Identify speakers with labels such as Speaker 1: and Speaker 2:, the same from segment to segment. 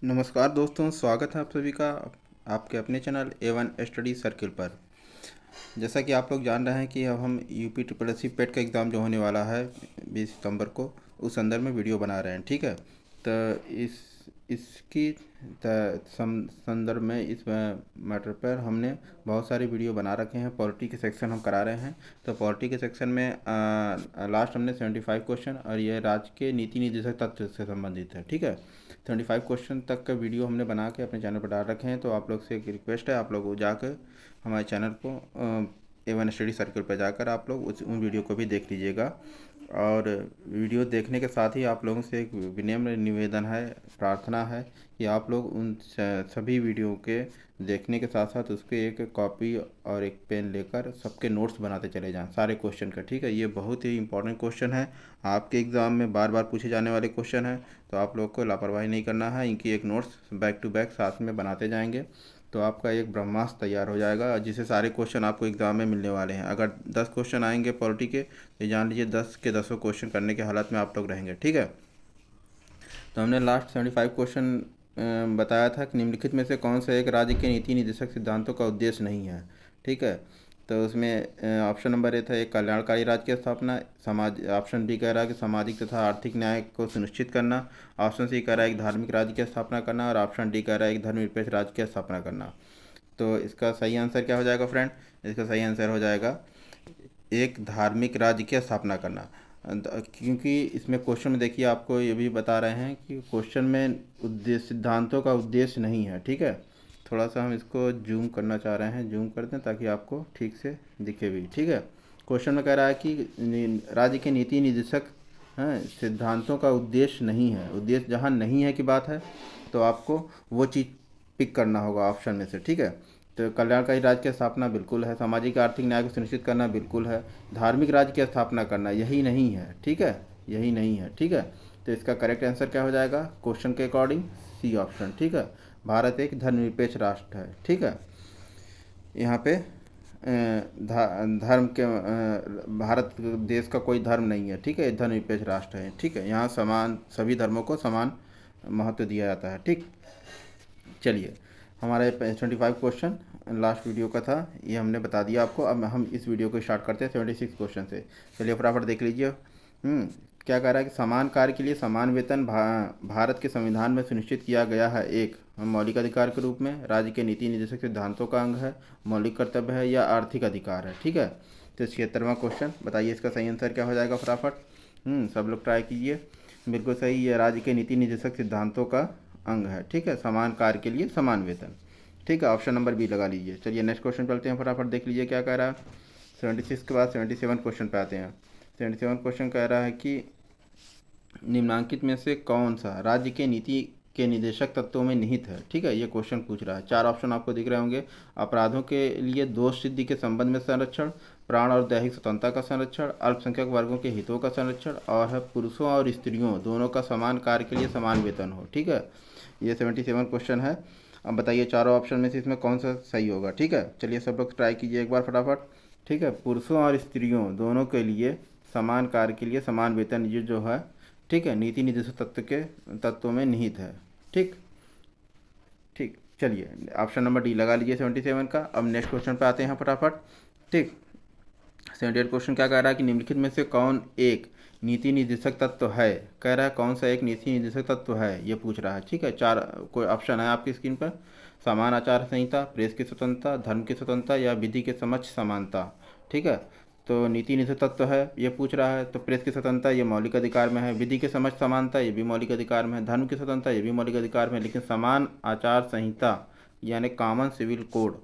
Speaker 1: नमस्कार दोस्तों, स्वागत है आप सभी का आपके अपने चैनल A1 स्टडी सर्किल पर। जैसा कि आप लोग जान रहे हैं कि अब हम यूपी ट्रिपल एस सी पेट का एग्ज़ाम जो होने वाला है 20 सितंबर को, उस संदर्भ में वीडियो बना रहे हैं। ठीक है, तो इसकी संदर्भ में इस मैटर पर हमने बहुत सारे वीडियो बना रखे हैं। पॉलिटी के सेक्शन हम करा रहे हैं, तो पॉलिटी के सेक्शन में लास्ट हमने 75 क्वेश्चन और ये राज्य के नीति निर्देशक तत्व से संबंधित है। ठीक है, 75 क्वेश्चन तक का वीडियो हमने बना के अपने चैनल पर डाल रखे हैं। तो आप लोग से एक रिक्वेस्ट है, आप लोग जाकर हमारे चैनल को A1 स्टडी सर्किल पर जाकर आप लोग उन वीडियो को भी देख लीजिएगा। और वीडियो देखने के साथ ही आप लोगों से एक विनम्र निवेदन है, प्रार्थना है कि आप लोग उन सभी वीडियो के देखने के साथ साथ उसके एक कॉपी और एक पेन लेकर सबके नोट्स बनाते चले जाएं सारे क्वेश्चन का। ठीक है, ये बहुत ही इंपॉर्टेंट क्वेश्चन है, आपके एग्ज़ाम में बार बार पूछे जाने वाले क्वेश्चन है। तो आप लोग को लापरवाही नहीं करना है, इनकी एक नोट्स बैक टू बैक साथ में बनाते जाएंगे तो आपका एक ब्रह्मास्त्र तैयार हो जाएगा, जिससे सारे क्वेश्चन आपको एग्ज़ाम में मिलने वाले हैं। अगर 10 क्वेश्चन आएंगे पॉलिटी के, तो जान लीजिए 10 के 10 क्वेश्चन करने के हालत में आप लोग रहेंगे। ठीक है, तो हमने लास्ट 75 क्वेश्चन बताया था कि निम्नलिखित में से कौन सा एक राज्य के नीति निर्देशक सिद्धांतों का उद्देश्य नहीं है। ठीक है, तो उसमें ऑप्शन नंबर ए था एक कल्याणकारी राज्य की स्थापना, ऑप्शन बी कह रहा है कि सामाजिक तथा आर्थिक न्याय को सुनिश्चित करना, ऑप्शन सी कह रहा है एक धार्मिक राज्य की स्थापना करना, और ऑप्शन डी कह रहा है एक धर्मनिरपेक्ष राज्य की स्थापना करना। तो इसका सही आंसर क्या हो जाएगा फ्रेंड? इसका सही आंसर हो जाएगा एक धार्मिक राज्य की स्थापना करना। क्योंकि इसमें क्वेश्चन में देखिए आपको ये भी बता रहे हैं कि क्वेश्चन में उद्देश्य सिद्धांतों का उद्देश्य नहीं है। ठीक है, थोड़ा सा हम इसको जूम करना चाह रहे हैं, जूम करते हैं ताकि आपको ठीक से दिखे भी। ठीक है, क्वेश्चन में कह रहा है कि राज्य के नीति निर्देशक हैं सिद्धांतों का उद्देश्य नहीं है। उद्देश्य जहाँ नहीं है की बात है, तो आपको वो चीज़ पिक करना होगा ऑप्शन में से। ठीक है, तो कल्याणकारी राज्य की स्थापना बिल्कुल है, सामाजिक आर्थिक न्याय को सुनिश्चित करना बिल्कुल है, धार्मिक राज्य की स्थापना करना यही नहीं है। ठीक है, यही नहीं है। ठीक है, तो इसका करेक्ट आंसर क्या हो जाएगा क्वेश्चन के अकॉर्डिंग? C option. ठीक है, भारत एक धर्मनिरपेक्ष राष्ट्र है। ठीक है, यहाँ पे धर्म के भारत देश का कोई धर्म नहीं है। ठीक है, धर्मनिरपेक्ष राष्ट्र है। ठीक है, यहाँ समान सभी धर्मों को समान महत्व दिया जाता है। ठीक, चलिए हमारे 25 क्वेश्चन लास्ट वीडियो का था, ये हमने बता दिया आपको। अब हम इस वीडियो को स्टार्ट करते हैं 76 क्वेश्चन से। चलिए फटाफट देख लीजिए। क्या कह रहा है कि समान कार्य के लिए समान वेतन भारत के संविधान में सुनिश्चित किया गया है। एक मौलिक अधिकार के रूप में, राज्य के नीति निर्देशक सिद्धांतों का अंग है, मौलिक कर्तव्य है, या आर्थिक अधिकार है। ठीक है, तो 76वां क्वेश्चन बताइए इसका सही आंसर क्या हो जाएगा फटाफट। सब लोग ट्राई कीजिए। बिल्कुल सही, ये राज्य के नीति निर्देशक सिद्धांतों का अंग है। ठीक है, समान कार्य के लिए समान वेतन। ठीक है, ऑप्शन नंबर बी लगा लीजिए। चलिए नेक्स्ट क्वेश्चन चलते हैं, फटाफट देख लीजिए क्या कह रहा है। 76 के बाद 77 क्वेश्चन पे आते हैं। 77 क्वेश्चन कह रहा है कि निम्नांकित में से कौन सा राज्य के नीति के निदेशक तत्वों में निहित है। ठीक है, ये क्वेश्चन पूछ रहा है। 4 ऑप्शन आपको दिख रहे होंगे। अपराधों के लिए दोष सिद्धि के संबंध में संरक्षण, प्राण और दैहिक स्वतंत्रता का संरक्षण, अल्पसंख्यक वर्गों के हितों का संरक्षण, और है पुरुषों और स्त्रियों दोनों का समान कार्य के लिए समान वेतन हो। ठीक है, ये 77 क्वेश्चन है। अब बताइए चारों ऑप्शन में से इसमें कौन सा सही होगा। ठीक है, चलिए सब लोग ट्राई कीजिए एक बार फटाफट। ठीक है, पुरुषों और स्त्रियों दोनों के लिए समान कार्य के लिए समान वेतन, ये जो है ठीक है नीति निर्देशक तत्वों में निहित है। ठीक ठीक, चलिए ऑप्शन नंबर डी लगा लीजिए 77 का। अब नेक्स्ट क्वेश्चन पे आते हैं फटाफट। ठीक, 78 क्वेश्चन क्या कह रहा है कि निम्नलिखित में से कौन एक नीति निर्देशक तत्व है। कह रहा है कौन सा एक नीति निर्देशक तत्व है, ये पूछ रहा है। ठीक है, 4 कोई ऑप्शन है आपकी स्क्रीन पर। समान आचार संहिता, प्रेस की स्वतंत्रता, धर्म की स्वतंत्रता, या विधि के समक्ष समानता। ठीक है, तो नीति निधि तत्व है ये पूछ रहा है, तो प्रेस की स्वतंत्रता ये मौलिक अधिकार में है, विधि के समक्ष समानता ये भी मौलिक अधिकार में है, धर्म की स्वतंत्रता ये भी मौलिक अधिकार में है, लेकिन समान आचार संहिता यानी कॉमन सिविल कोड,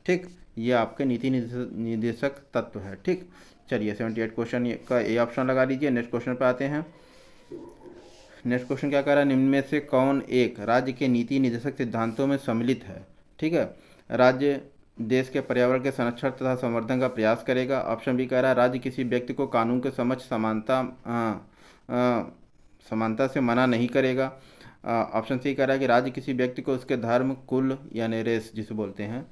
Speaker 1: ठीक, ये आपके नीति निर्देशक तत्व है। ठीक, चलिए 78 क्वेश्चन का ए ऑप्शन लगा लीजिए। नेक्स्ट क्वेश्चन पर आते हैं। नेक्स्ट क्वेश्चन क्या कह रहा है, निम्न में से कौन एक राज्य के नीति निर्देशक सिद्धांतों में सम्मिलित है। ठीक है, राज्य देश के पर्यावरण के संरक्षण तथा संवर्धन का प्रयास करेगा। ऑप्शन बी कह रहा है राज्य किसी व्यक्ति को कानून के समक्ष समानता से मना नहीं करेगा। ऑप्शन सी कह रहा है कि राज्य किसी व्यक्ति को उसके धर्म, कुल यानी रेस जिसे बोलते हैं,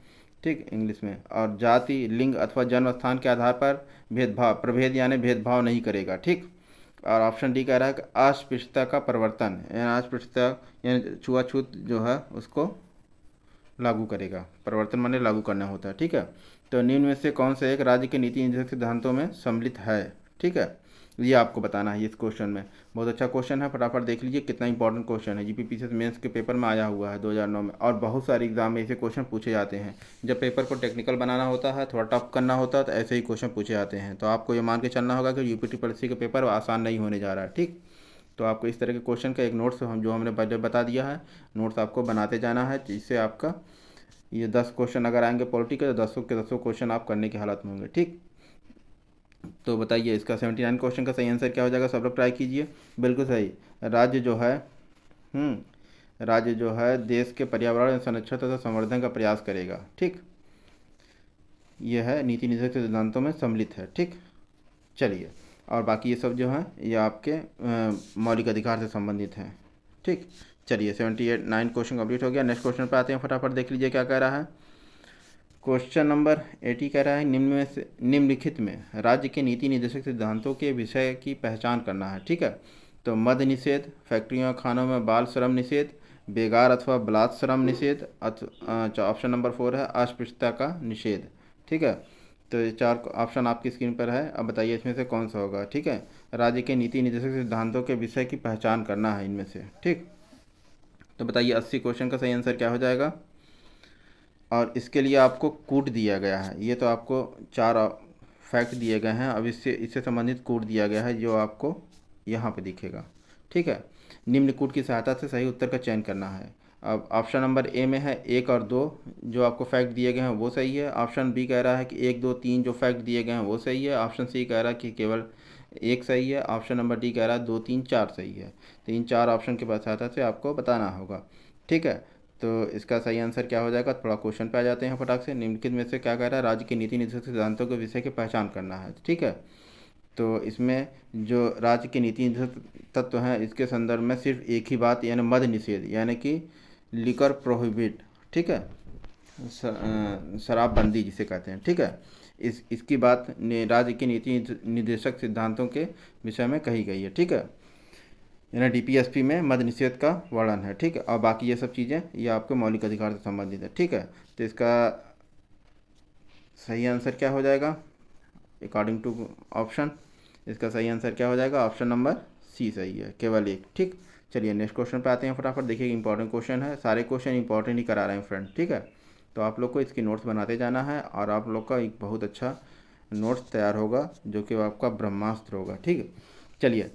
Speaker 1: ठीक इंग्लिश में, और जाति, लिंग अथवा जन्म स्थान के आधार पर प्रभेद यानी भेदभाव नहीं करेगा। ठीक, और ऑप्शन डी कह रहा है कि अस्पृश्यता का परिवर्तन, यानी अस्पृश्यता यानी छुआछूत जो है उसको लागू करेगा। परिवर्तन माने लागू करना होता है, ठीक है। तो निम्न में से कौन सा एक राज्य के नीति निर्देशक सिद्धांतों में सम्मिलित है, ठीक है, ये आपको बताना है इस क्वेश्चन में। बहुत अच्छा क्वेश्चन है, फटाफट देख लीजिए कितना इंपॉर्टेंट क्वेश्चन है। जीपीपीसीएस मेंस के पेपर में आया हुआ है 2009 में, और बहुत सारे एग्जाम में ऐसे क्वेश्चन पूछे जाते हैं। जब पेपर को टेक्निकल बनाना होता है, थोड़ा टफ करना होता है, तो ऐसे ही क्वेश्चन पूछे जाते हैं। तो आपको ये मान के चलना होगा कि यूपी ट्रिपल का पेपर आसान नहीं होने जा रहा है, ठीक। तो आपको इस तरह के क्वेश्चन का एक नोट्स जो हमने पहले बता दिया है, नोट्स आपको बनाते जाना है, जिससे आपका ये 10 क्वेश्चन अगर आएंगे पॉलिटिकल, तो 10 के 10 क्वेश्चन आप करने की हालत में होंगे, ठीक। तो बताइए इसका 79 क्वेश्चन का सही आंसर क्या हो जाएगा, सब लोग ट्राई कीजिए। बिल्कुल सही। राज्य जो है राज्य जो है देश के पर्यावरण संरक्षण तथा संवर्धन का प्रयास करेगा, ठीक। यह है नीति निर्देशक सिद्धांतों में सम्मिलित है, ठीक। चलिए, और बाकी ये सब जो है ये आपके मौलिक अधिकार से संबंधित हैं, ठीक। चलिए 78 क्वेश्चन कंप्लीट हो गया। नेक्स्ट क्वेश्चन पे आते हैं, फटाफट देख लीजिए क्या कह रहा है। क्वेश्चन नंबर 80 कह रहा है निम्नलिखित में राज्य के नीति निर्देशक सिद्धांतों के विषय की पहचान करना है, ठीक है। तो मद्य निषेध, फैक्ट्रियों खानों में बाल श्रम निषेध, बेगार अथवा बलात् श्रम निषेध, ऑप्शन नंबर 4 है अस्पृश्यता का निषेध, ठीक है। तो ये 4 ऑप्शन आपकी स्क्रीन पर है। अब बताइए इसमें से कौन सा होगा, ठीक है। राज्य के नीति निर्देशक सिद्धांतों के विषय की पहचान करना है इनमें से, ठीक। तो बताइए 80 क्वेश्चन का सही आंसर क्या हो जाएगा। और इसके लिए आपको कूट दिया गया है, ये तो आपको 4 फैक्ट दिए गए हैं। अब इससे संबंधित कूट दिया गया है जो आपको यहाँ पे दिखेगा, ठीक है। निम्न कूट की सहायता से सही उत्तर का चयन करना है। अब ऑप्शन नंबर ए में है 1 और 2 जो आपको फैक्ट दिए गए हैं वो सही है। ऑप्शन बी कह रहा है कि 1, 2, 3 जो फैक्ट दिए गए हैं वो सही है। ऑप्शन सी कह रहा है कि केवल 1 सही है। ऑप्शन नंबर डी कह रहा है 2, 3, 4 सही है। तो इन 4 ऑप्शन के सहायता से आपको बताना होगा, ठीक है। तो इसका सही आंसर क्या हो जाएगा, थोड़ा क्वेश्चन पे आ जाते हैं फटाक से। निम्नलिखित में से क्या कह रहा है, राज्य की नीति निर्देशक सिद्धांतों के विषय की पहचान करना है, ठीक है। तो इसमें जो राज्य के नीति निर्देशक तत्व हैं इसके संदर्भ में सिर्फ एक ही बात, यानी मद्य निषेध, यानी कि लिकर प्रोहिबिट, ठीक है, शराबबंदी जिसे कहते हैं, ठीक है। इसकी बात राज्य के नीति निर्देशक सिद्धांतों के विषय में कही गई है, ठीक है। यानी डीपीएसपी में मद्य निषेध का वर्णन है, ठीक है। और बाकी ये सब चीज़ें ये आपके मौलिक अधिकार से संबंधित है, ठीक है। तो इसका सही आंसर क्या हो जाएगा अकॉर्डिंग टू ऑप्शन, इसका सही आंसर क्या हो जाएगा, ऑप्शन नंबर सी सही है, केवल 1, ठीक। चलिए नेक्स्ट क्वेश्चन पे आते हैं फटाफट। देखिए इंपॉर्टेंट क्वेश्चन है, सारे क्वेश्चन इंपॉर्टेंट ही करा रहे हैं फ्रेंड, ठीक है। तो आप लोग को इसकी नोट्स बनाते जाना है और आप लोग का एक बहुत अच्छा नोट्स तैयार होगा जो कि आपका ब्रह्मास्त्र होगा, ठीक है। चलिए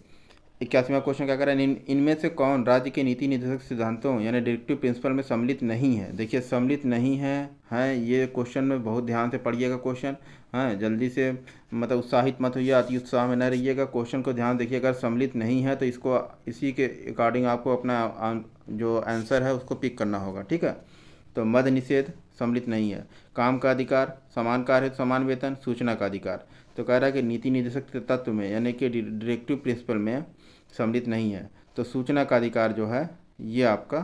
Speaker 1: 81वां क्वेश्चन क्या कर रहा है, इनमें से कौन राज्य के नीति निर्देशक सिद्धांतों यानी डायरेक्टिव प्रिंसिपल में सम्मिलित नहीं है। देखिए सम्मिलित नहीं है ये क्वेश्चन में बहुत ध्यान से पढ़िएगा क्वेश्चन, हाँ जल्दी से मतलब उत्साहित मत होइए, अति उत्साह में न रहिएगा, क्वेश्चन को ध्यान देखिए। अगर सम्मिलित नहीं है तो इसको इसी के अकॉर्डिंग आपको अपना जो आंसर है उसको पिक करना होगा, ठीक है। तो मद्य निषेध सम्मिलित नहीं है, काम का अधिकार, समान कार्य समान वेतन, सूचना का अधिकार। तो कह रहा है कि नीति निर्देशक तत्व में यानी कि डायरेक्टिव प्रिंसिपल में सम्मिलित नहीं है। तो सूचना का अधिकार जो है ये आपका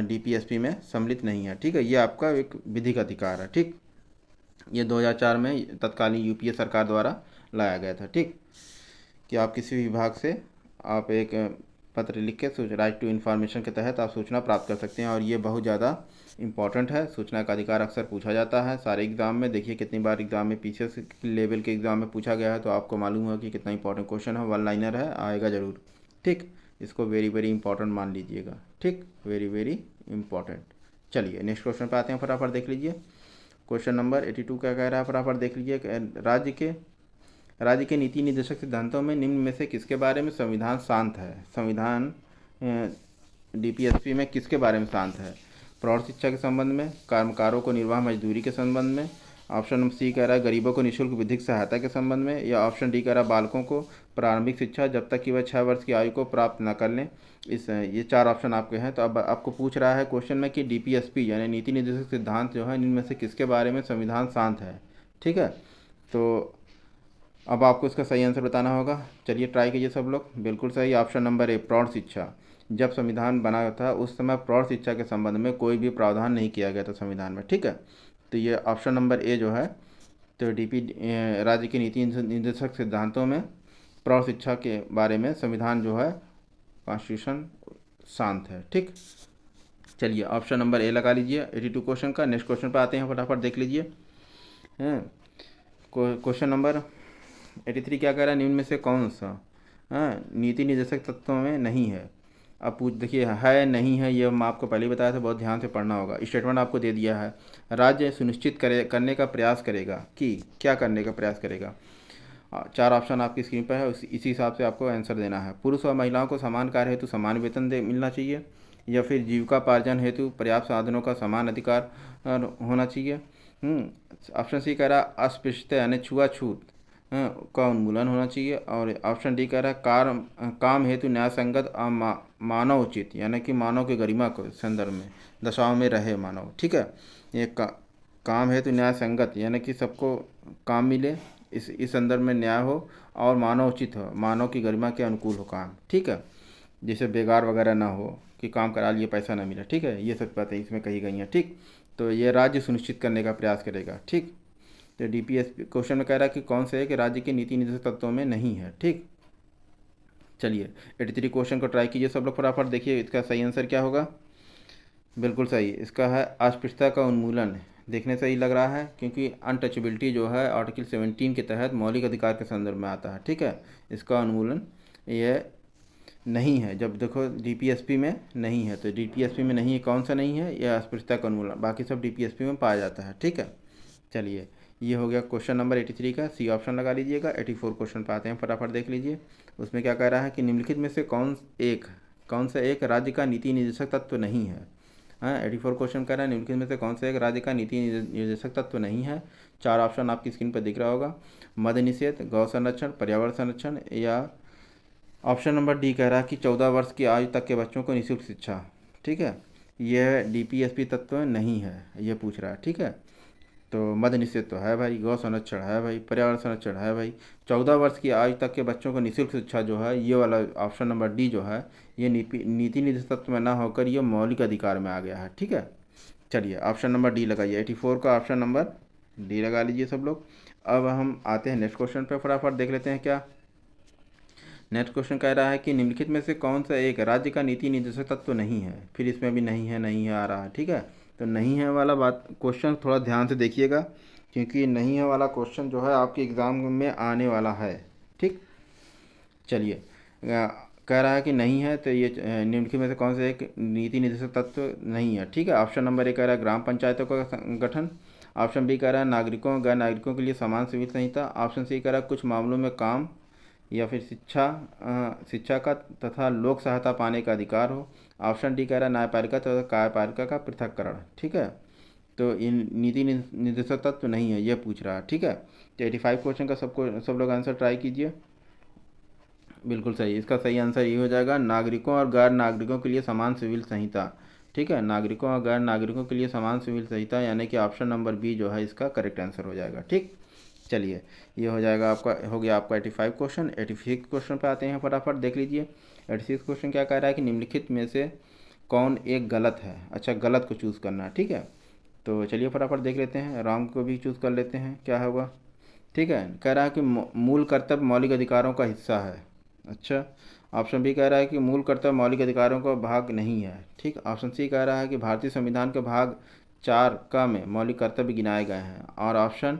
Speaker 1: डीपीएसपी में सम्मिलित नहीं है, ठीक है। ये आपका एक विधिक अधिकार है, ठीक। ये 2004 में तत्कालीन यूपीए सरकार द्वारा लाया गया था, ठीक। कि आप किसी विभाग से आप एक पत्र लिख के राइट टू इन्फॉर्मेशन के तहत आप सूचना प्राप्त कर सकते हैं, और ये बहुत ज़्यादा इंपॉर्टेंट है। सूचना का अधिकार अक्सर पूछा जाता है सारे एग्ज़ाम में। देखिए कितनी बार एग्ज़ाम में पीछे से लेवल के एग्ज़ाम में पूछा गया है, तो आपको मालूम होगा कि कितना इंपॉर्टेंट क्वेश्चन है। वन लाइनर है, आएगा ज़रूर, ठीक। इसको वेरी वेरी इंपॉर्टेंट मान लीजिएगा, ठीक, वेरी वेरी इंपॉर्टेंट। चलिए नेक्स्ट क्वेश्चन पर आते हैं, फटाफट देख लीजिए। क्वेश्चन नंबर 82 क्या कह रहा है, फटाफट देख लीजिए। राज्य के नीति निर्देशक सिद्धांतों में निम्न में से किसके बारे में संविधान शांत है। संविधान डीपीएसपी में किसके बारे में शांत है, प्रौढ़ शिक्षा के संबंध में, कर्मकारों को निर्वाह मजदूरी के संबंध में, ऑप्शन नंबर सी कह रहा है गरीबों को निःशुल्क विधिक सहायता के संबंध में, या ऑप्शन डी कह रहा है बालकों को प्रारंभिक शिक्षा जब तक कि वह 6 वर्ष की आयु को प्राप्त न कर लें। ये 4 ऑप्शन आपके हैं। तो अब आपको पूछ रहा है क्वेश्चन में कि डीपीएसपी यानी नीति निर्देशक सिद्धांत जो है इनमें से किसके बारे में संविधान शांत है, ठीक है। तो अब आपको इसका सही आंसर बताना होगा। चलिए ट्राई कीजिए सब लोग। बिल्कुल सही, ऑप्शन नंबर ए प्रौढ़ शिक्षा। जब संविधान बना था उस समय प्रौढ़ शिक्षा के संबंध में कोई भी प्रावधान नहीं किया गया था संविधान में, ठीक है। तो ये ऑप्शन नंबर ए जो है तो राज्य की नीति निर्देशक सिद्धांतों में प्रौढ़ शिक्षा के बारे में संविधान जो है कॉन्स्टिट्यूशन शांत है। ठीक, चलिए ऑप्शन नंबर ए लगा लीजिए 82 क्वेश्चन का। नेक्स्ट क्वेश्चन पर आते हैं, फटाफट देख लीजिए। हैं, क्वेश्चन नंबर 83 क्या कह रहा है, निम्न में से कौन सा नीति निर्देशक तत्वों में नहीं है। अब पूछ देखिए, है नहीं है, ये मैं आपको पहले ही बताया था, बहुत ध्यान से पढ़ना होगा। स्टेटमेंट आपको दे दिया है, राज्य सुनिश्चित करने का प्रयास करेगा कि क्या करने का प्रयास करेगा। 4 ऑप्शन आपकी स्क्रीन पर है, इसी हिसाब से आपको आंसर देना है। पुरुष और महिलाओं को समान कार्य हेतु समान वेतन मिलना चाहिए, या फिर जीविकापार्जन हेतु पर्याप्त साधनों का समान अधिकार होना चाहिए। ऑप्शन सी कह रहा अस्पृश्यता यानी छुआछूत का उन्मूलन होना चाहिए, और ऑप्शन डी कह रहा है काम हेतु न्याय संगत मानव उचित यानी कि मानव की गरिमा को संदर्भ में दशाओं में रहे मानव। ठीक है, ये काम हेतु न्याय संगत यानी कि सबको काम मिले, इस संदर्भ में न्याय हो, और मानव उचित हो, मानव की गरिमा के अनुकूल हो काम। ठीक है, जैसे बेगार वगैरह ना हो कि काम करा लिए पैसा ना मिला। ठीक है, ये सब बातें इसमें कही गई हैं। ठीक, तो ये राज्य सुनिश्चित करने का प्रयास करेगा। ठीक, तो डीपीएस क्वेश्चन में कह रहा है कि कौन से है कि राज्य के नीति निर्देशक तत्वों में नहीं है। ठीक, चलिए 83 क्वेश्चन को ट्राई कीजिए सब लोग, फटाफट देखिए इसका सही आंसर क्या होगा। बिल्कुल सही, इसका है अस्पृश्यता का उन्मूलन। देखने से ही लग रहा है, क्योंकि अनटचेबिलिटी जो है आर्टिकल 17 के तहत मौलिक अधिकार के संदर्भ में आता है। ठीक है, इसका उन्मूलन ये नहीं है। जब देखो डीपीएसपी में नहीं है, तो डीपीएसपी में नहीं है, कौन सा नहीं है, यह अस्पृश्यता का उन्मूलन, बाकी सब डीपीएसपी में पाया जाता है। ठीक है, चलिए ये हो गया क्वेश्चन नंबर 83 का, सी ऑप्शन लगा लीजिएगा। 84 क्वेश्चन पे आते हैं, फटाफट देख लीजिए। उसमें क्या कह रहा है कि निम्नलिखित में से कौन सा एक राज्य का नीति निर्देशक तत्व नहीं है। 84 क्वेश्चन कह रहा है निम्नलिखित में से कौन सा एक राज्य का नीति निर्देशक तत्व नहीं है। 4 ऑप्शन आपकी स्क्रीन पर दिख रहा होगा, मद्य निषेध, गौ संरक्षण, पर्यावरण संरक्षण, या ऑप्शन नंबर डी कह रहा है कि 14 वर्ष की आयु तक के बच्चों को निःशुल्क शिक्षा। ठीक है, यह डीपीएसपी तत्व नहीं है, ये पूछ रहा है। ठीक है, तो मद्य निषेध तो है भाई, गौ संरक्षण है भाई, पर्यावरण संरक्षण है भाई, 14 वर्ष की आयु तक के बच्चों को निःशुल्क शिक्षा जो है, ये वाला ऑप्शन नंबर डी जो है, ये नीति निर्देशक तत्व में ना होकर ये मौलिक अधिकार में आ गया है। ठीक है, चलिए ऑप्शन नंबर डी लगाइए, 84 का ऑप्शन नंबर डी लगा लीजिए सब लोग। अब हम आते हैं नेक्स्ट क्वेश्चन पर, फटाफट देख लेते हैं क्या। नेक्स्ट क्वेश्चन कह रहा है कि निम्नलिखित में से कौन सा एक राज्य का नीति निर्देशक तत्व नहीं है। फिर इसमें भी नहीं है आ रहा है। ठीक है, तो नहीं है वाला बात क्वेश्चन थोड़ा ध्यान से देखिएगा, क्योंकि नहीं है वाला क्वेश्चन जो है आपके एग्ज़ाम में आने वाला है। ठीक, चलिए कह रहा है कि नहीं है, तो ये निम्नलिखित में से कौन सा एक नीति निर्देशक तत्व नहीं है। ठीक है, ऑप्शन नंबर ए कह रहा है ग्राम पंचायतों का गठन, ऑप्शन बी कह रहा है नागरिकों गैर नागरिकों के लिए समान सिविल संहिता, ऑप्शन सी कह रहा है कुछ मामलों में काम या फिर शिक्षा का तथा लोक सहायता पाने का अधिकार हो, ऑप्शन डी कह रहा है न्यायपालिका तथा कार्यपालिका का पृथक्करण। ठीक है, तो इन नीति निर्देशक तत्व नहीं है, ये पूछ रहा है। ठीक है, तो 85 क्वेश्चन का सब लोग आंसर ट्राई कीजिए। बिल्कुल सही, इसका सही आंसर ये हो जाएगा नागरिकों और गैर नागरिकों के लिए समान सिविल संहिता। ठीक है, नागरिकों और गैर नागरिकों के लिए समान सिविल संहिता, यानी कि ऑप्शन नंबर बी जो है इसका करेक्ट आंसर हो जाएगा। ठीक, चलिए ये हो जाएगा आपका, हो गया आपका 85 क्वेश्चन। 86 क्वेश्चन पे आते हैं, फटाफट देख लीजिए। 86 क्वेश्चन क्या कह रहा है कि निम्नलिखित में से कौन एक गलत है। अच्छा, गलत को चूज़ करना है। ठीक है, तो चलिए फटाफट देख लेते हैं, रॉन्ग को भी चूज़ कर लेते हैं, क्या होगा। ठीक है, कह रहा है कि मूल कर्तव्य मौलिक अधिकारों का हिस्सा है। अच्छा, ऑप्शन बी कह रहा है कि मूल कर्तव्य मौलिक अधिकारों का भाग नहीं है। ठीक, ऑप्शन सी कह रहा है कि भारतीय संविधान के भाग 4 का में मौलिक कर्तव्य गिनाए गए हैं, और ऑप्शन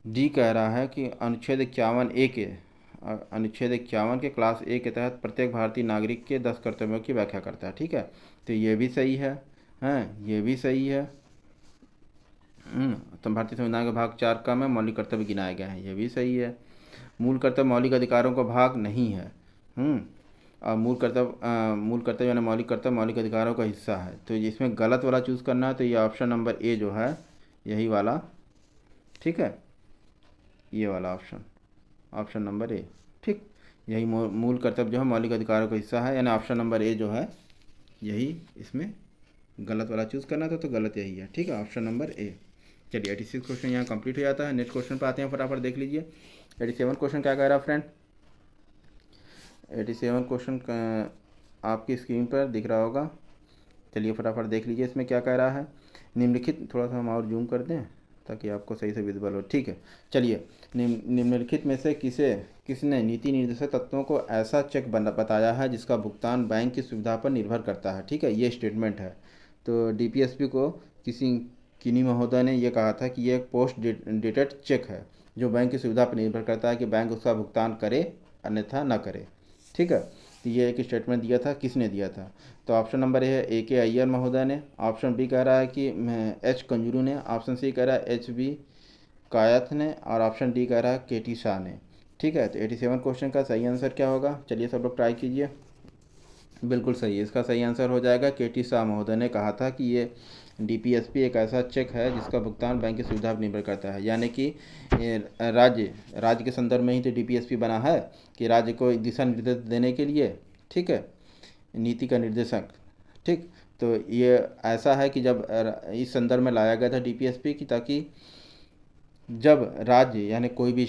Speaker 1: डी कह रहा है कि अनुच्छेद 51 के क्लास ए के तहत प्रत्येक भारतीय नागरिक के 10 कर्तव्यों की व्याख्या करता है। ठीक है, तो ये भी सही है, ये भी सही है। तो भारतीय संविधान के भाग 4 का में मौलिक कर्तव्य गिनाए गए हैं, ये भी सही है। मूल कर्तव्य मौलिक अधिकारों का भाग नहीं है। और मूल कर्तव्य यानी मौलिक कर्तव्य मौलिक अधिकारों का हिस्सा है। तो इसमें गलत वाला चूज़ करना है, तो ये ऑप्शन नंबर ए जो है यही वाला। ठीक है, ये वाला ऑप्शन नंबर ए। ठीक, यही मूल कर्तव्य जो है मौलिक अधिकारों का हिस्सा है, यानी ऑप्शन नंबर ए जो है यही इसमें गलत वाला चूज़ करना था, तो गलत यही है। ठीक है, ऑप्शन नंबर ए। चलिए 86 क्वेश्चन यहाँ कंप्लीट हो जाता है। नेक्स्ट क्वेश्चन पर आते हैं, फटाफट देख लीजिए। 87 क्वेश्चन क्या कह रहा है फ्रेंड। 87 क्वेश्चन आपकी स्क्रीन पर दिख रहा होगा, चलिए फटाफट देख लीजिए इसमें क्या कह रहा है। निम्नलिखित, थोड़ा सा हम और जूम कर दें, ताकि आपको सही से विजिबल हो। ठीक है, चलिए। निम्नलिखित में से किसने नीति निर्देशक तत्वों को ऐसा चेक बताया है जिसका भुगतान बैंक की सुविधा पर निर्भर करता है। ठीक है, ये स्टेटमेंट है। तो डीपीएसपी को किन्हीं महोदय ने ये कहा था कि ये एक पोस्ट डेटेड चेक है जो बैंक की सुविधा पर निर्भर करता है कि बैंक उसका भुगतान करे अन्यथा न करे। ठीक है, तो ये एक स्टेटमेंट दिया था, किसने दिया था? तो ऑप्शन नंबर ए है AK अय्यर महोदय ने। ऑप्शन बी कह रहा है कि H कंजूरू ने। ऑप्शन सी कह रहा है HB कायथ ने। और ऑप्शन डी कह रहा है KT शाह ने। ठीक है, तो 87 क्वेश्चन का सही आंसर क्या होगा? चलिए सब लोग ट्राई कीजिए। बिल्कुल सही, इसका सही आंसर हो जाएगा KT शाह महोदय ने कहा था कि ये डीपीएसपी एक ऐसा चेक है जिसका भुगतान बैंक की सुविधा पर निर्भर करता है। यानी कि राज्य के संदर्भ में ही तो डीपीएसपी बना है कि राज्य को दिशा निर्देश देने के लिए, ठीक है, नीति का निर्देशक। ठीक, तो ये ऐसा है कि जब इस संदर्भ में लाया गया था डीपीएसपी की, ताकि जब राज्य यानी कोई भी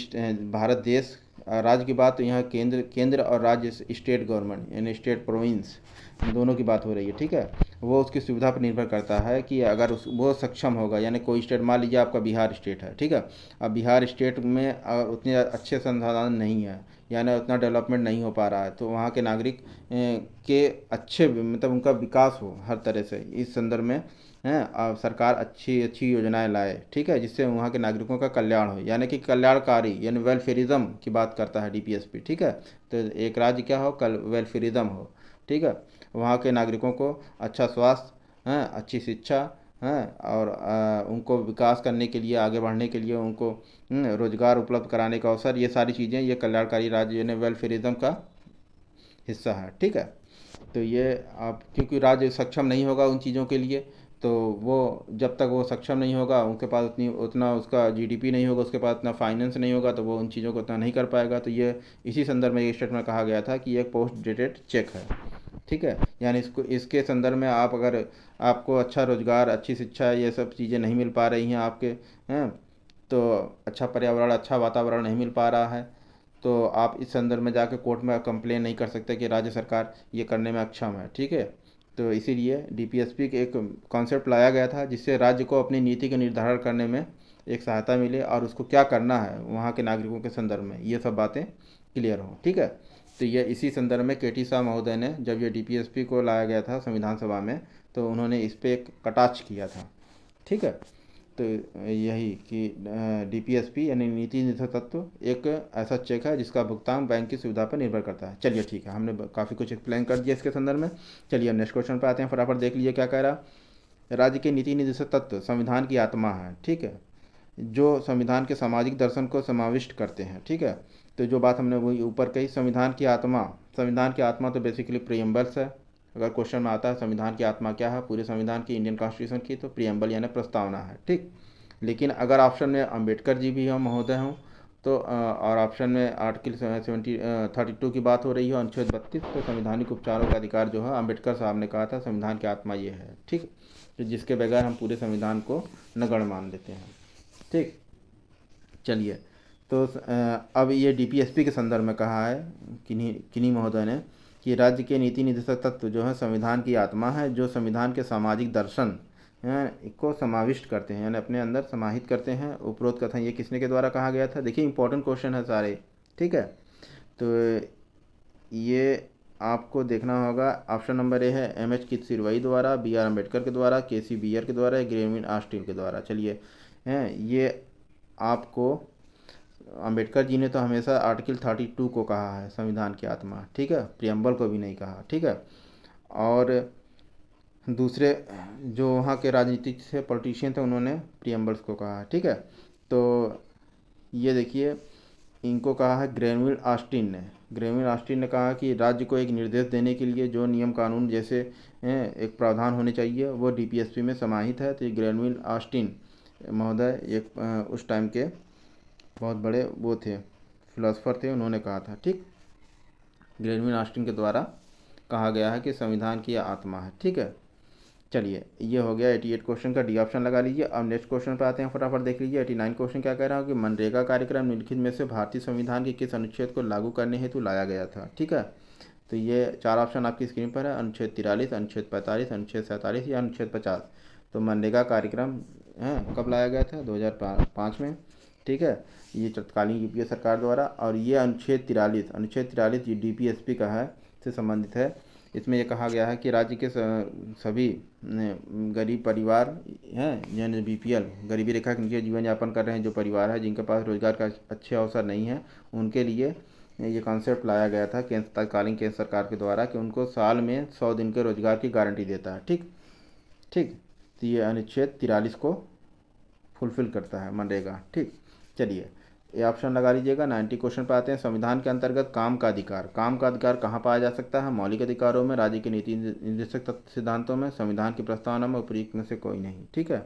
Speaker 1: भारत देश, राज्य की बात तो यहाँ केंद्र और राज्य स्टेट गवर्नमेंट यानी स्टेट प्रोविंस दोनों की बात हो रही है। ठीक है, वो उसकी सुविधा पर निर्भर करता है कि अगर वो सक्षम होगा, यानी कोई स्टेट, मान लीजिए आपका बिहार स्टेट है। ठीक है, अब बिहार स्टेट में उतने अच्छे संसाधन नहीं है, यानी उतना डेवलपमेंट नहीं हो पा रहा है, तो वहाँ के नागरिक के अच्छे मतलब उनका विकास हो हर तरह से, इस संदर्भ में हैं सरकार अच्छी अच्छी योजनाएं लाए। ठीक है, जिससे वहाँ के नागरिकों का कल्याण हो, यानी कि कल्याणकारी यानी वेलफेयरिज्म की बात करता है डीपीएसपी। ठीक है, तो एक राज्य क्या हो, वेलफेयरिज्म हो। ठीक है, वहाँ के नागरिकों को अच्छा स्वास्थ्य हैं, अच्छी शिक्षा हैं, और उनको विकास करने के लिए, आगे बढ़ने के लिए उनको रोजगार उपलब्ध कराने का अवसर, ये सारी चीज़ें ये कल्याणकारी राज्य यानी वेलफेयरिज्म का हिस्सा है। ठीक है, तो ये आप क्योंकि राज्य सक्षम नहीं होगा उन चीज़ों के लिए, तो वो जब तक वो सक्षम नहीं होगा, उनके पास उतना उसका जीडीपी नहीं होगा, उसके पास उतना फाइनेंस नहीं होगा, तो वो उन चीज़ों को उतना नहीं कर पाएगा। तो ये इसी संदर्भ में ये स्टेटमेंट कहा गया था कि ये एक पोस्ट डेटेड चेक है। ठीक है, यानी इसके संदर्भ में आप अगर आपको अच्छा रोजगार, अच्छी शिक्षा, ये सब चीज़ें नहीं मिल पा रही हैं आपके हैं, तो अच्छा पर्यावरण, अच्छा वातावरण नहीं मिल पा रहा है, तो आप इस संदर्भ में जाकर कोर्ट में कंप्लेन नहीं कर सकते कि राज्य सरकार ये करने में अक्षम है। ठीक है, तो इसीलिए डीपीएसपी के एक कॉन्सेप्ट लाया गया था जिससे राज्य को अपनी नीति का निर्धारण करने में एक सहायता मिले और उसको क्या करना है वहाँ के नागरिकों के संदर्भ में, ये सब बातें क्लियर हों। ठीक है, तो ये इसी संदर्भ में KT शाह महोदय ने, जब ये डीपीएसपी को लाया गया था संविधान सभा में, तो उन्होंने इस पर एक कटाक्ष किया था। ठीक है, तो यही कि डीपीएसपी यानी नीति निर्देशक तत्व एक ऐसा चेक है जिसका भुगतान बैंक की सुविधा पर निर्भर करता है। चलिए ठीक है, हमने काफ़ी कुछ एक्सप्लेन कर दिया इसके संदर्भ में। चलिए नेक्स्ट क्वेश्चन पर आते हैं, फटाफट देख लीजिए क्या कह रहा। राज्य के नीति निर्देशक तत्व संविधान की आत्मा है। ठीक है, जो संविधान के सामाजिक दर्शन को समाविष्ट करते हैं। ठीक है, तो जो बात हमने वही ऊपर कही, संविधान की आत्मा तो बेसिकली प्रीएम्बल्स है। अगर क्वेश्चन में आता है संविधान की आत्मा क्या है पूरे संविधान की, इंडियन कॉन्स्टिट्यूशन की, तो प्रीएम्बल यानी प्रस्तावना है। ठीक, लेकिन अगर ऑप्शन में अम्बेडकर जी भी हम महोदय हों तो और ऑप्शन में आर्टिकल 32 की बात हो रही है, अनुच्छेद 32, तो संवैधानिक उपचारों का अधिकार जो है अम्बेडकर साहब ने कहा था संविधान की आत्मा ये है। ठीक, तो जिसके बगैर हम पूरे संविधान को नगण्य मान लेते हैं। ठीक, चलिए, तो अब ये डीपीएसपी के संदर्भ में कहा है किन्हीं महोदय ने कि राज्य के नीति निर्देशक तत्व जो है संविधान की आत्मा है, जो संविधान के सामाजिक दर्शन को समाविष्ट करते हैं यानी अपने अंदर समाहित करते हैं। उपरोक्त कथन ये किसने के द्वारा कहा गया था? देखिए इंपॉर्टेंट क्वेश्चन है सारे। ठीक है, तो ये आपको देखना होगा। ऑप्शन नंबर ए है MH कित्सिरवई द्वारा, BR अम्बेडकर के द्वारा, KC बियर के द्वारा, ग्रेमिन ऑस्टिन के द्वारा। चलिए ये आपको अम्बेडकर जी ने तो हमेशा आर्टिकल 32 को कहा है संविधान की आत्मा। ठीक है, प्रियम्बल को भी नहीं कहा। ठीक है, और दूसरे जो वहाँ के राजनीतिक से पॉलिटिशियन थे उन्होंने प्रियम्बल्स को कहा है। ठीक है, तो ये देखिए इनको कहा है ग्रेनविल ऑस्टिन ने कहा कि राज्य को एक निर्देश देने के लिए जो नियम कानून जैसे एक प्रावधान होने चाहिए वो डीपीएसपी में समाहित है। तो ये ग्रेनविल ऑस्टिन महोदय एक उस टाइम के बहुत बड़े वो थे, फिलोसफर थे, उन्होंने कहा था। ठीक, ग्रेनविल ऑस्टिन के द्वारा कहा गया है कि संविधान की आत्मा है। ठीक है, चलिए ये हो गया 88 क्वेश्चन का, डी ऑप्शन लगा लीजिए। अब नेक्स्ट क्वेश्चन पर आते हैं, फटाफट देख लीजिए। 89 क्वेश्चन क्या कह रहा है कि मनरेगा कार्यक्रम निम्नलिखित में से भारतीय संविधान के किस अनुच्छेद को लागू करने हेतु लाया गया था? ठीक है, तो ये 4 ऑप्शन आपकी स्क्रीन पर है, अनुच्छेद 43, अनुच्छेद 45, अनुच्छेद 47 या अनुच्छेद 50। तो मनरेगा कार्यक्रम हैं कब लाया गया था, 2005 में। ठीक है, ये तत्कालीन यूपीए सरकार द्वारा। और ये अनुच्छेद 43 ये डीपीएसपी का है, से संबंधित है। इसमें ये कहा गया है कि राज्य के सभी गरीब परिवार हैं, यानी बीपीएल, गरीबी रेखा के नीचे जीवन यापन कर रहे हैं जो परिवार है, जिनके पास रोजगार का अच्छे अवसर नहीं है, उनके लिए ये कॉन्सेप्ट लाया गया था तत्कालीन केंद्र सरकार के द्वारा, कि उनको साल में 100 दिन के रोजगार की गारंटी देता है। ठीक ठीक, तो ये अनुच्छेद 43 को फुलफिल करता है मनरेगा। ठीक, चलिए ये ऑप्शन लगा लीजिएगा। 90 क्वेश्चन पे आते हैं। संविधान के अंतर्गत काम का अधिकार कहाँ पाया जा सकता है? मौलिक अधिकारों में, राज्य के नीति निर्देशक सिद्धांतों में, संविधान की प्रस्तावना में, उपयुक्त में से कोई नहीं। ठीक है,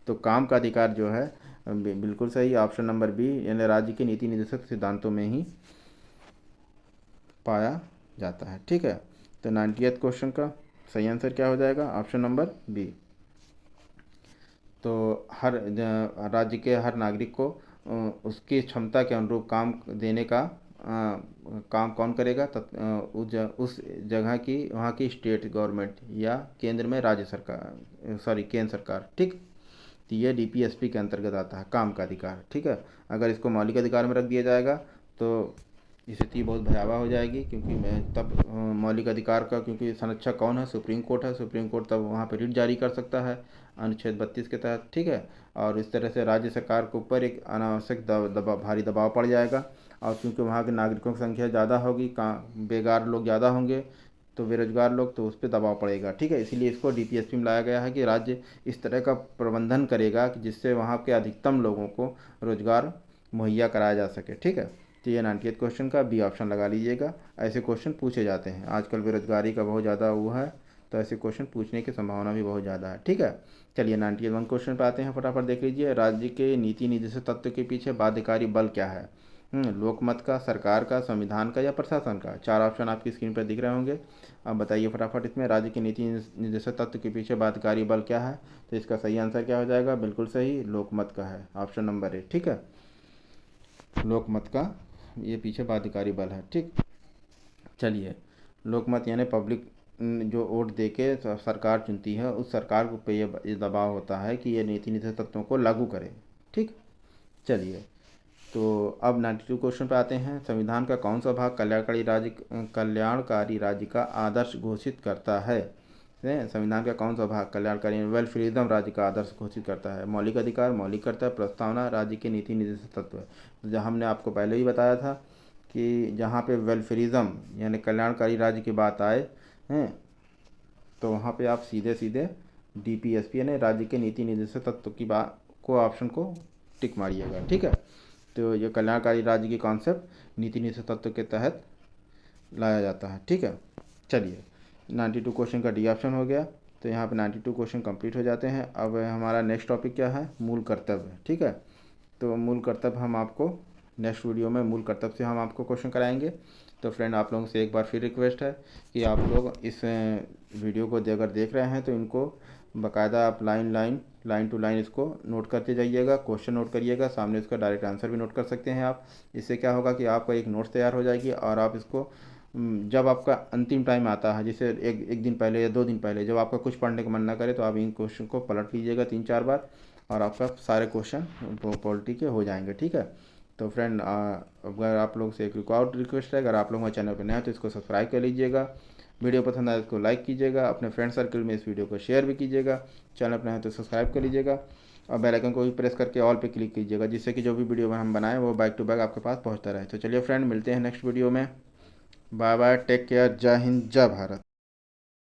Speaker 1: तो काम का अधिकार जो है बिल्कुल सही, ऑप्शन नंबर बी, यानी राज्य के नीति निर्देशक सिद्धांतों में ही पाया जाता है। ठीक है, तो 90th क्वेश्चन का सही आंसर क्या हो जाएगा? Option number B. तो हर राज्य के हर नागरिक को उसकी क्षमता के अनुरूप काम देने का काम कौन करेगा? उस जगह की, वहाँ की स्टेट गवर्नमेंट या केंद्र में राज्य सरकार, केंद्र सरकार। ठीक, तो ये डीपीएसपी के अंतर्गत आता है काम का अधिकार। ठीक है, अगर इसको मौलिक अधिकार में रख दिया जाएगा तो स्थिति बहुत भयावह हो जाएगी, क्योंकि मैं तब मौलिक अधिकार का, क्योंकि संरक्षक कौन है? सुप्रीम कोर्ट है। सुप्रीम कोर्ट तब वहाँ पर रिट जारी कर सकता है अनुच्छेद 32 के तहत। ठीक है, और इस तरह से राज्य सरकार के ऊपर एक अनावश्यक भारी दबाव पड़ जाएगा। और क्योंकि वहाँ के नागरिकों की संख्या ज़्यादा होगी, बेकार लोग ज़्यादा होंगे, तो बेरोजगार लोग, तो उस पर दबाव पड़ेगा। ठीक है, इसीलिए इसको डीपीएसपी में लाया गया है कि राज्य इस तरह का प्रबंधन करेगा कि जिससे वहाँ के अधिकतम लोगों को रोजगार मुहैया कराया जा सके। ठीक है, तो ये 90th क्वेश्चन का बी ऑप्शन लगा लीजिएगा। ऐसे क्वेश्चन पूछे जाते हैं, आजकल बेरोजगारी का बहुत ज़्यादा वो है, तो ऐसे क्वेश्चन पूछने की संभावना भी बहुत ज़्यादा है। ठीक है, चलिए 91 क्वेश्चन पे आते हैं, फटाफट देख लीजिए। राज्य के नीति निर्देशक तत्व के पीछे बाध्यकारी बल क्या है? लोकमत का, सरकार का, संविधान का या प्रशासन का? 4 ऑप्शन आपकी स्क्रीन पर दिख रहे होंगे। अब बताइए फटाफट इसमें, राज्य के नीति निर्देशक तत्व के पीछे बाध्यकारी बल क्या है? तो इसका सही आंसर क्या हो जाएगा? बिल्कुल सही, लोकमत का है, ऑप्शन नंबर ए। ठीक है, लोकमत का ये पीछे बाध्यकारी बल है। ठीक, चलिए, लोकमत यानी पब्लिक जो वोट दे के सरकार चुनती है, उस सरकार को पे ये दबाव होता है कि ये नीति निर्देशक तत्वों को लागू करे। ठीक, चलिए, तो अब 92 क्वेश्चन पे आते हैं। संविधान का कौन सा भाग कल्याणकारी राज्य का आदर्श घोषित करता है? संविधान का कौन सा भाग कल्याणकारी वेलफेयरिज्म राज्य का आदर्श घोषित करता है? मौलिक अधिकार, मौलिक कर्तव्य, प्रस्तावना, राज्य के नीति निर्देशक तत्व। जहाँ हमने आपको पहले ही बताया था कि जहाँ पे वेलफेयरिज्म यानी कल्याणकारी राज्य की बात आए हैं, तो वहाँ पे आप सीधे सीधे डीपीएसपी यानी राज्य के नीति निर्देशक तत्व की बात को, ऑप्शन को टिक मारिएगा। ठीक है, तो ये कल्याणकारी राज्य की कॉन्सेप्ट नीति निर्देशक तत्व के तहत लाया जाता है। ठीक है, चलिए 92 क्वेश्चन का डी ऑप्शन हो गया। तो यहाँ पे 92 क्वेश्चन कंप्लीट हो जाते हैं। अब हमारा नेक्स्ट टॉपिक क्या है? मूल कर्तव्य। ठीक है, तो मूल कर्तव्य हम आपको नेक्स्ट वीडियो में मूल कर्तव्य से हम आपको क्वेश्चन कराएंगे। तो फ्रेंड, आप लोगों से एक बार फिर रिक्वेस्ट है कि आप लोग इस वीडियो को अगर देख रहे हैं तो इनको बाकायदा आप लाइन टू लाइन इसको नोट करते जाइएगा, क्वेश्चन नोट करिएगा, सामने इसका डायरेक्ट आंसर भी नोट कर सकते हैं आप। इससे क्या होगा कि आपका एक नोट्स तैयार हो जाएगी, और आप इसको जब आपका अंतिम टाइम आता है, जैसे एक दिन पहले या 2 दिन पहले, जब आपका कुछ पढ़ने का मन ना करे, तो आप इन क्वेश्चन को पलट लीजिएगा 3-4 बार, और आपका सारे क्वेश्चन पॉलिटी के हो जाएंगे। ठीक है, तो फ्रेंड, अगर आप लोग से एक और रिक्वेस्ट है, अगर आप लोग हमारे चैनल पर नए हैं तो इसको सब्सक्राइब कर लीजिएगा, वीडियो पसंद आए तो लाइक कीजिएगा, अपने फ्रेंड सर्कल में इस वीडियो को शेयर भी कीजिएगा, चैनल पर नए हैं तो सब्सक्राइब कर लीजिएगा, और बेल आइकन को भी प्रेस करके ऑल पे क्लिक कीजिएगा, जिससे कि जो भी वीडियो हम बनाएं वो बैक टू बैक आपके पास पहुंचता रहे। तो चलिए फ्रेंड, मिलते हैं नेक्स्ट वीडियो में। बाय बाय, टेक केयर, जय हिंद, जय भारत।